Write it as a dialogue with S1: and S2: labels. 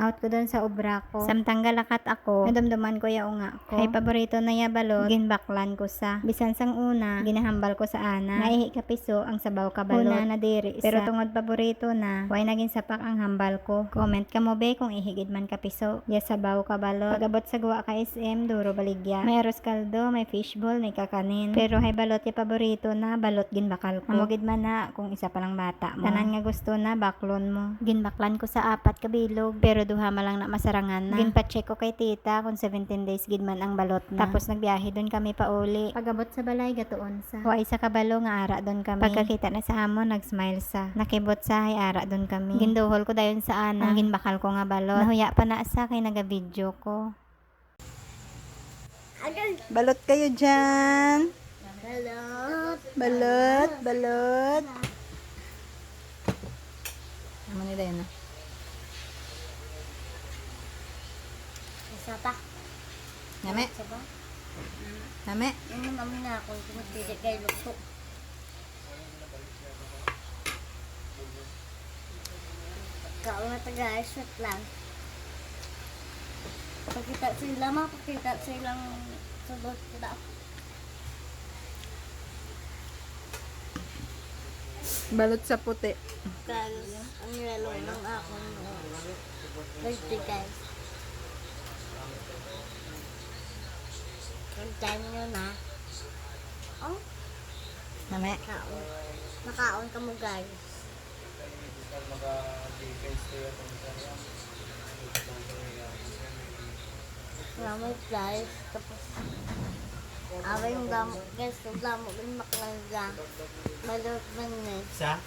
S1: out ko doon sa obra ko. Samtang galakat ako, nadumduman ko yaong nga ko. Ay paborito na ya balot, ginbaklan ko sa. Bisan sang una, ginahambal ko sa ana. Naihi ka piso ang sabaw ka balot. Una na diri pero tungod paborito na, way naging sapak ang hambal ko. Comment ka mo be kung ihigid man ka piso. Ya sabaw ka balot. Pagabot sa guwa ka SM, duro baligya. May arroz kaldo, may fishball, may kakanin. Pero hay balot ya paborito na, balot ginbakal ko. Amogid man na kung isa pa lang bata mo. Tanan nga gusto na, baklon mo. Ginbaklan ko sa 4 kabilog, pero duha ma lang na masarangan na. Ginpacheck ko kay tita kung 17 days gid man ang balot na. Tapos nagbiyahe doon kami pa uli. Pagabot sa balay, gatuon sa. Wa isa kabalo nga ara doon kami. Pagkakita na sa amon, nagsmile sa. Nakibot sa hay ara doon kami. Ginduhol ko dayon sa ana. Ang ginbakal ko nga balot. Nahuya pa na sa kay naga-video ko. Balot kayo dyan. Balot. Balot. Ano nila yun?
S2: Isa pa.
S1: Name?
S2: Isa pa.
S1: Name?
S2: Yung namin na ako, tumagpilit kayo lukso. Kaon na taga, shot lang. Pakita sila, mapakita silang sabot kita.
S1: Balot sa puti.
S2: Kaya ang nilalong ng akong birthday guys. Ang time nyo na. Oh,
S1: Name?
S2: kaon. Nakaon ka mo guys. Salamat guys. Tapos away yung damo guys. Yung damo yung maklangga. Balot man eh.
S3: Sa?